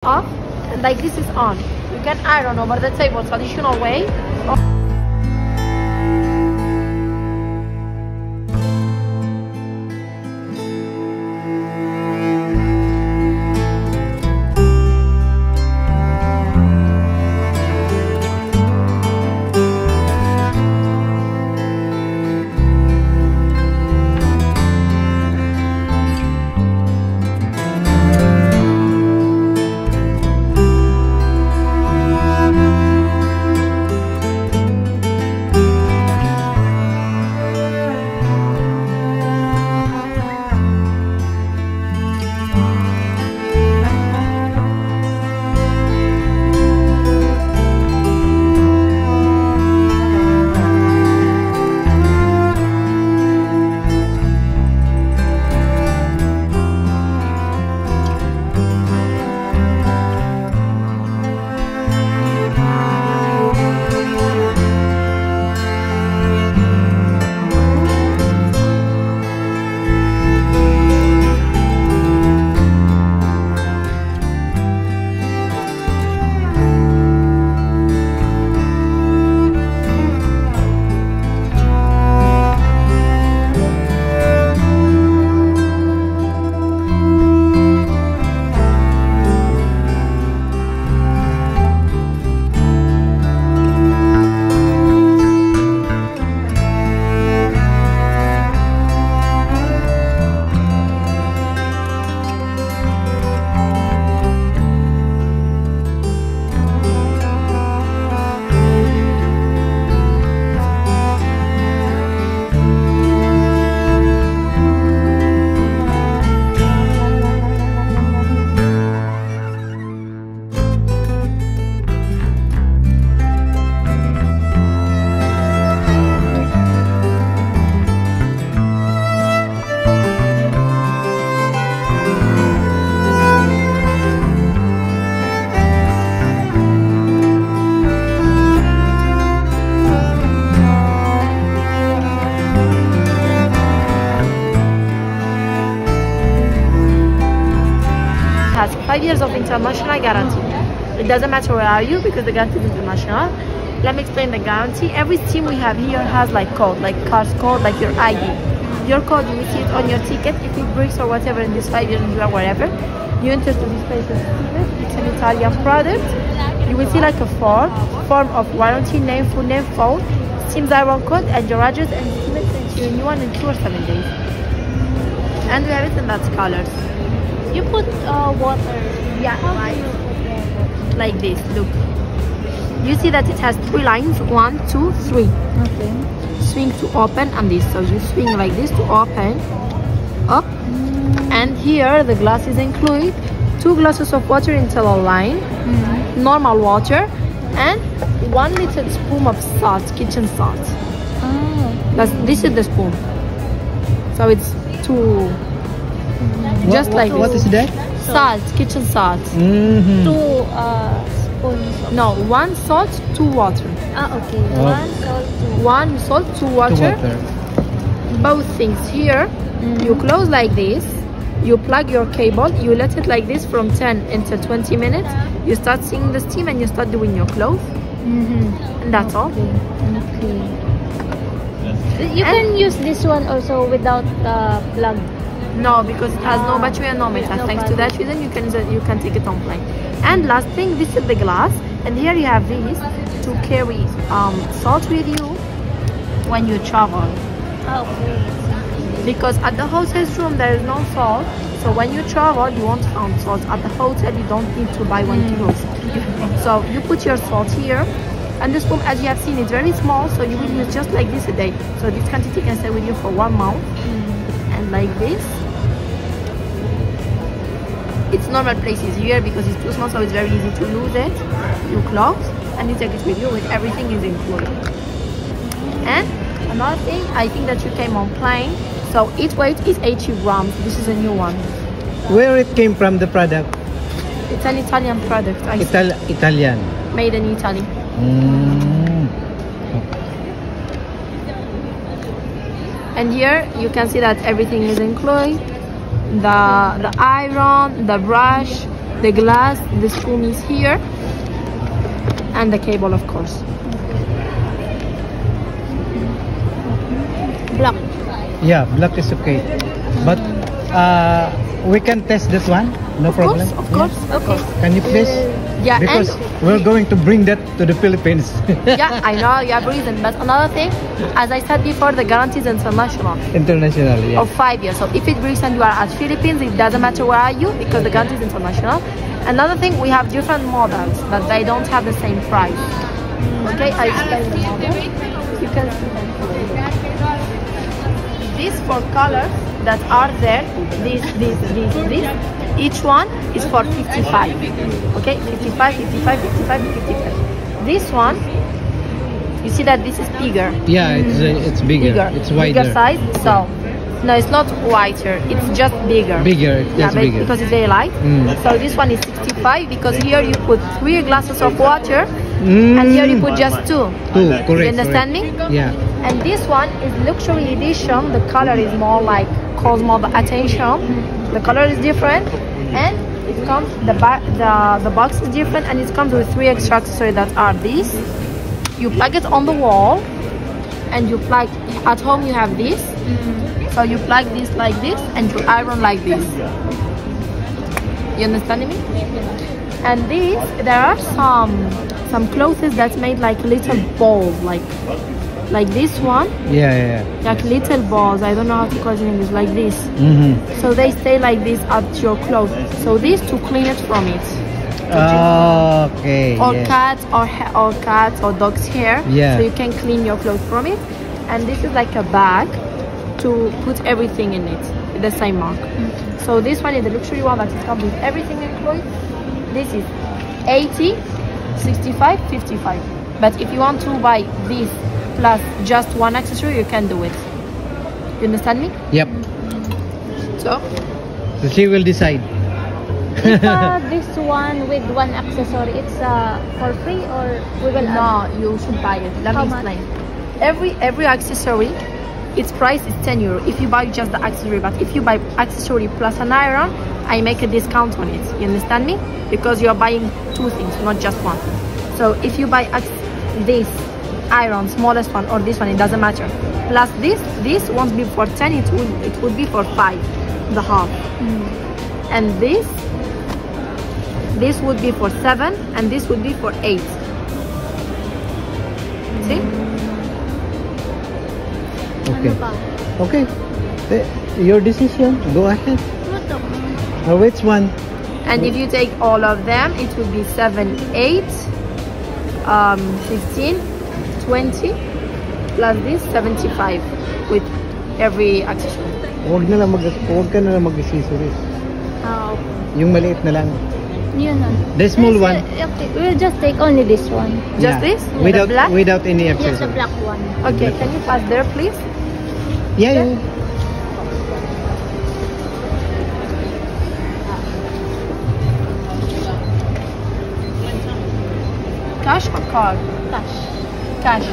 off, and like this is on. You can iron over the table traditional way. Has 5 years of international guarantee. It doesn't matter where are you because the guarantee is international. Let me explain the guarantee. Every steam we have here has like code, like car's code, like your ID. Your code, you will see it on your ticket. If it breaks or whatever in this 5 years you are wherever, you enter to this place and steam it. It's an Italian product. You will see like a form of warranty, name, full name, phone, steam iron code, and your address, and steam it into a new one in 2 or 7 days. And we have it in that colors. You put water. Yeah, How right. do you put water? Like this. Look. You see that it has 3 lines. 1, 2, 3. Okay. Swing to open and this. So you swing like this to open. Up. And here the glass is included. 2 glasses of water into a line. Normal water. And 1 little spoon of salt, kitchen salt. Oh. This is the spoon. So it's 2. Just like what is that? Salt, kitchen salt. 2 spoons. No, 1 salt, 2 water. Ah, okay. Oh. 1 salt, 2. 1 salt, 2 water. Both things here. You close like this. You plug your cable. You let it like this from 10 until 20 minutes. You start seeing the steam and you start doing your clothes. And that's all. Okay. You can use this one also without plug. No, because it has no battery and no metal. No Thanks to battery. that reason, you can take it on plane. And last thing, this is the glass, and here you have this to carry salt with you when you travel. Okay. Because at the hotel's room there is no salt, so when you travel you won't find salt. At the hotel you don't need to buy 1 kilo of salt. So you put your salt here, and the spoon, as you have seen, is very small, so you will use just like this a day. So this quantity can stay with you for 1 month. And like this. It's normal places here because it's too small, so it's very easy to lose it. You close and you take it with you with everything is included. And another thing, I think that you came on plane, so each weight is 80 grams. This is a new one. Where it came from, the product? It's an Italian product. Italian. Made in Italy. And here you can see that everything is included. The iron, the brush, the glass, the spoon is here, and the cable, of course. Black. Yeah, black is okay. But we can test this one. No problem. Of course, of course. Can you please? Yeah, Because we're going to bring that to the Philippines. yeah, I know you have reason, but another thing, as I said before, the guarantee is international International, yeah. of 5 years. So if it breaks and you are at Philippines, it doesn't matter where are you because the guarantee is international. Another thing, we have different models, but they don't have the same price. Okay, I explain the model. You can see them. These 4 colors that are there, this, each one is for 55. Okay, 55, 55, 55, 55. This one, you see that this is bigger. Yeah, it's bigger. It's wider. Bigger size. So, no, it's not whiter. It's just bigger. Bigger. That's but bigger. because it's very light. So this one is 65 because here you put 3 glasses of water, and here you put just 2. 2, correct. You understand me? Yeah. And this one is luxury edition. The color is more like calls more the attention. The color is different, and it comes the box is different, and it comes with 3 extra accessories that are these. You plug it on the wall, and you plug at home. You have this, so you plug this like this, and you iron like this. You understand me? And these, there are some clothes that's made like little balls, like this one. Yeah. Like little balls. I don't know how to call it in English. Like this. So they stay like this at your clothes. So this to clean it from it. Okay. Or yes. cats or dogs' hair. Yeah. So you can clean your clothes from it. And this is like a bag to put everything in it with the same mark. So this one is the luxury one that it comes with everything included. This is 80, 65, 55. But if you want to buy this plus just 1 accessory, you can do it. You understand me? Yep. So She will decide. If this one with 1 accessory, it's for free or we will no, you should buy it. Let How me much? explain. Every accessory, its price is 10 euro if you buy just the accessory. But if you buy accessory plus an iron, I make a discount on it. You understand me? Because you're buying 2 things, not just 1. So if you buy this iron, smallest one, or this one, it doesn't matter. Plus this won't be for 10, it would be for 5, the half. And this would be for 7, and this would be for 8. See? Okay. Okay. Your decision. Go ahead. Or which one? And if you take all of them, it would be 7, 8, 15, 20, plus this 75 with every accessory. Huwag ka na lang mag-accessories. Yung maliit na lang. Yun na. The small one. Okay, we'll just take only this one. Just Yeah. this? Without The black? without any Just the accessories. black one. Okay, can you pass there, please? Yeah. Cash or card? Cash. Cash.